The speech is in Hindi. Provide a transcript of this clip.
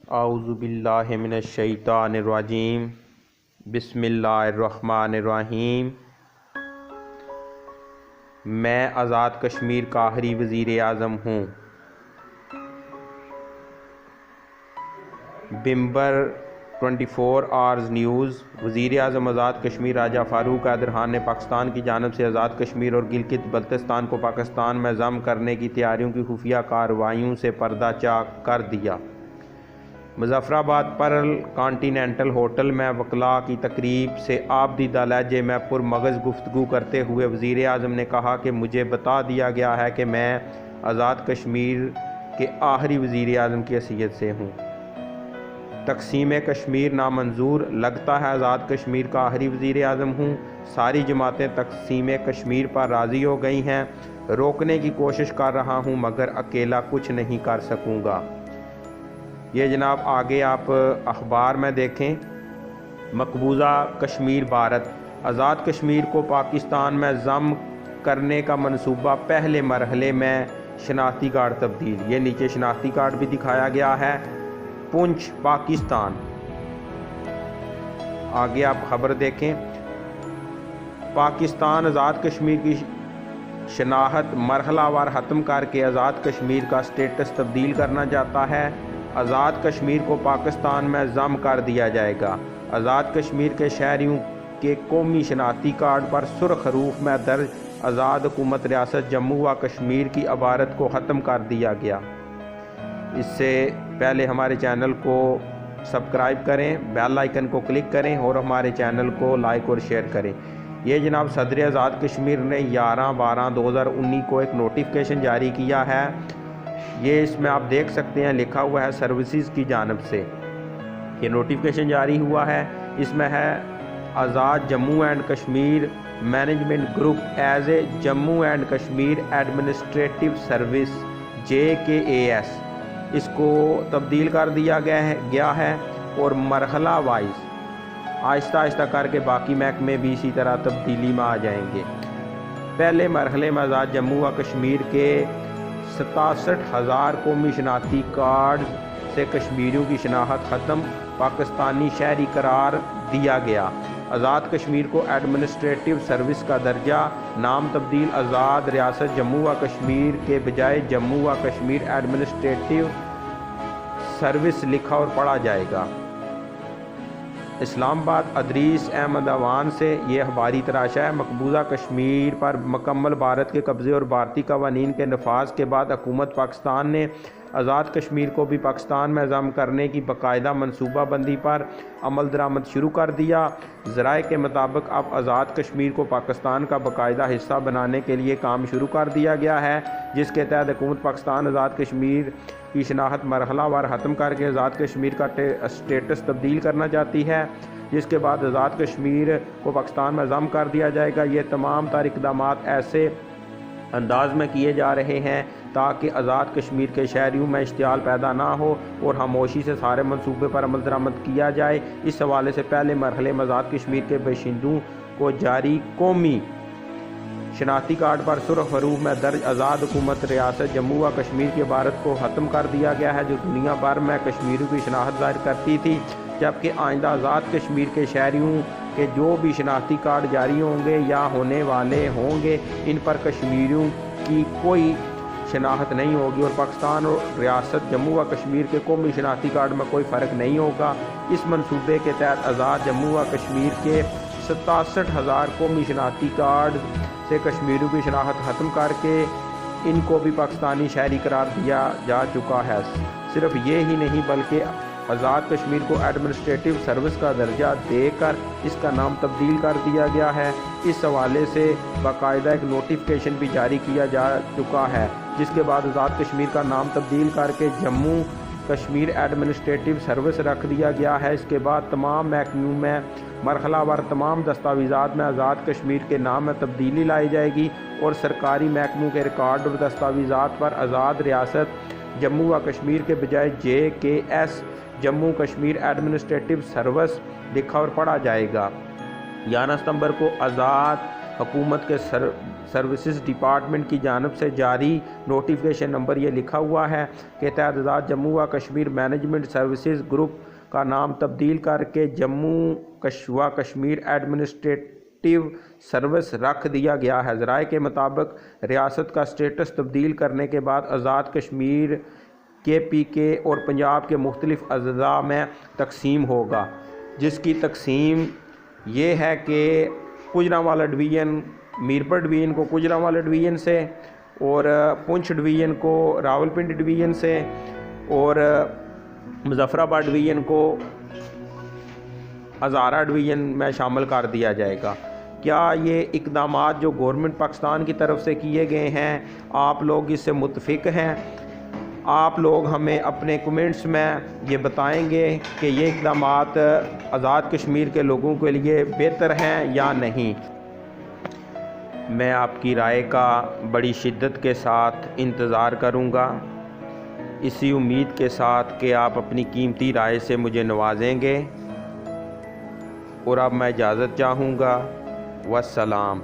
आऊज़ुबिल्लाहि मिनश्शैतानिर्रजीम बिस्मिल्लाहिर्रहमानिर्रहीम। मैं आज़ाद कश्मीर का आखिरी वज़ीर आज़म हूँ। बिम्बर 24 आवर्स न्यूज़। वज़ीर आज़म आज़ाद कश्मीर राजा फ़ारूक हैदर खान ने पाकिस्तान की जानब से आज़ाद कश्मीर और गिलगित बल्तिस्तान को पाकिस्तान में ज़म करने की तैयारियों की खुफिया कार्रवाइयों से पर्दाचाक कर दिया। मुज़फ़्फ़राबाद पर्ल कॉन्टिनेंटल होटल में वकला की तकरीब से आबदीदा लहजे में पुरमगज़ गुफ्तगू करते हुए वज़ीर आज़म ने कहा कि मुझे बता दिया गया है कि मैं आज़ाद कश्मीर के आखिरी वज़ीर आज़म की हैसियत से हूँ। तक़सीम कश्मीर नामंजूर, लगता है आज़ाद कश्मीर का आखिरी वज़ीर आज़म हूँ। सारी जमातें तक़सीम कश्मीर पर राज़ी हो गई हैं। रोकने की कोशिश कर रहा हूँ मगर अकेला कुछ नहीं कर सकूँगा। ये जनाब आगे आप अखबार में देखें। मकबूजा कश्मीर भारत, आज़ाद कश्मीर को पाकिस्तान में ज़म करने का मंसूबा, पहले मरहले में शनाख्ती कार्ड तब्दील। ये नीचे शनाख्ती कार्ड भी दिखाया गया है। पुंछ पाकिस्तान। आगे आप खबर देखें। पाकिस्तान आज़ाद कश्मीर की शनाख्त मरहलावार ख़त्म करके आज़ाद कश्मीर का स्टेटस तब्दील करना चाहता है। आज़ाद कश्मीर को पाकिस्तान में ज़म कर दिया जाएगा। आज़ाद कश्मीर के शहरियों के कौमी शनाख्ती कार्ड पर सुर्ख हरूफ में दर्ज आज़ाद हुकूमत रियासत जम्मू व कश्मीर की इबारत को ख़त्म कर दिया गया। इससे पहले हमारे चैनल को सब्सक्राइब करें, बेल आइकन को क्लिक करें और हमारे चैनल को लाइक और शेयर करें। ये जनाब सदर आज़ाद कश्मीर ने 11/12/2019 को एक नोटिफिकेशन जारी किया है। ये इसमें आप देख सकते हैं लिखा हुआ है सर्विसेज की जानब से ये नोटिफिकेशन जारी हुआ है। इसमें है Azad Jammu and Kashmir management group as a Jammu and Kashmir administrative service JKAS, इसको तब्दील कर दिया गया है और मरहला वाइज आहिस्ता आहिस्ता करके बाकी महकमे भी इसी तरह तब्दीली में आ जाएंगे। पहले मरहले में आज़ाद जम्मू व कश्मीर के 67,000 कौमी शनाख्ती कार्ड से कश्मीरियों की शनाख्त ख़त्म, पाकिस्तानी शहरी करार दिया गया। आज़ाद कश्मीर को एडमिनिस्ट्रेटिव सर्विस का दर्जा, नाम तब्दील आज़ाद रियासत जम्मू व कश्मीर के बजाय जम्मू व कश्मीर एडमिनिस्ट्रेटिव सर्विस लिखा और पढ़ा जाएगा। इस्लामाबाद अदरीस अहमद अवान से ये अखबारी तराशा है। मकबूजा कश्मीर पर मुकम्मल भारत के कब्ज़े और भारतीय कवानीन के नफाज के बाद हुकूमत पाकिस्तान ने आज़ाद कश्मीर को भी पाकिस्तान में ज़म करने की बाकायदा मनसूबाबंदी पर अमल दरामद शुरू कर दिया। ज़राए के मुताबिक अब आज़ाद कश्मीर को पाकिस्तान का बाकायदा हिस्सा बनाने के लिए काम शुरू कर दिया गया है, जिसके तहत हुकूमत पाकिस्तान आज़ाद कश्मीर की शनाख्त मरहलावार ख़त्म करके आज़ाद कश्मीर का स्टेटस तब्दील करना चाहती है, जिसके बाद आज़ाद कश्मीर को पाकिस्तान में ज़म कर दिया जाएगा। ये तमाम तार इक़दाम ऐसे अंदाज में किए जा रहे हैं ताकि आज़ाद कश्मीर के शहरियों में इश्तियाल पैदा ना हो और खामोशी से सारे मनसूबे पर अमल दरामद किया जाए। इस हवाले से पहले मरहले में आज़ाद कश्मीर के बाशिंदों को जारी कौमी शनाख्ती कार्ड पर सुर्ख हरूफ में दर्ज आज़ाद हुकूमत रियासत जम्मू व कश्मीर की इबारत को ख़त्म कर दिया गया है, जो दुनिया भर में कश्मीरियों की शनाख्त जाहिर करती थी। जबकि आइंदा आज़ाद कश्मीर के शहरियों के जो भी शनाख्ती कार्ड जारी होंगे या होने वाले होंगे, इन पर कश्मीरियों की कोई शनाख्त नहीं होगी और पाकिस्तान और रियासत जम्मू व कश्मीर के कौमी शनाख्ती कार्ड में कोई फ़र्क नहीं होगा। इस मनसूबे के तहत आज़ाद जम्मू व कश्मीर के 67,000 कौमी शनाख्ती कार्ड से कश्मीरियों की शनाख्त ख़त्म करके इनको भी पाकिस्तानी शहरी करार दिया जा चुका है। सिर्फ ये ही नहीं बल्कि आज़ाद कश्मीर को एडमिनिस्ट्रेटिव सर्विस का दर्जा देकर इसका नाम तब्दील कर दिया गया है। इस हवाले से बाकायदा एक नोटिफिकेशन भी जारी किया जा चुका है, जिसके बाद आज़ाद कश्मीर का नाम तब्दील करके जम्मू कश्मीर एडमिनिस्ट्रेटिव सर्विस रख दिया गया है। इसके बाद तमाम महकमों में मरहलावार तमाम दस्तावेज़ात में आज़ाद कश्मीर के नाम में तब्दीली लाई जाएगी और सरकारी महकमों के रिकॉर्ड और दस्तावेज़ात पर आज़ाद रियासत जम्मू व कश्मीर के बजाय JKS Jammu Kashmir administrative service लिखा और पढ़ा जाएगा। 11 सितंबर को आज़ाद हुकूमत के सर्विसेज डिपार्टमेंट की जानिब से जारी नोटिफिकेशन नंबर ये लिखा हुआ है कि तहत आज़ाद जम्मू व कश्मीर मैनेजमेंट सर्विसेज ग्रुप का नाम तब्दील करके जम्मू व कश्मीर एडमिनिस्ट्रेटिव सर्विस रख दिया गया है। ज़राए के मुताबिक रियासत का स्टेटस तब्दील करने के बाद आज़ाद कश्मीर KPK और पंजाब के मुख्तलिफ अज़ला में तकसीम होगा, जिसकी तकसीम ये है कि गुजरांवाला डिवीज़न, मीरपुर डिवीज़न को गुजरांवाला डिवीज़न से और पुंछ डिवीज़न को रावलपिंडी डिवीज़न से और मुजफ्फराबाद डिवीज़न को हज़ारा डिवीज़न में शामिल कर दिया जाएगा। क्या ये इक़दामात जो गवर्नमेंट पाकिस्तान की तरफ से किए गए हैं, आप लोग इससे मुत्तफ़िक़ हैं? आप लोग हमें अपने कमेंट्स में ये बताएंगे कि ये इक़दामात आज़ाद कश्मीर के लोगों के लिए बेहतर हैं या नहीं। मैं आपकी राय का बड़ी शिद्दत के साथ इंतज़ार करूँगा, इसी उम्मीद के साथ कि आप अपनी कीमती राय से मुझे नवाजेंगे। और अब मैं इजाज़त चाहूँगा। वस्सलाम।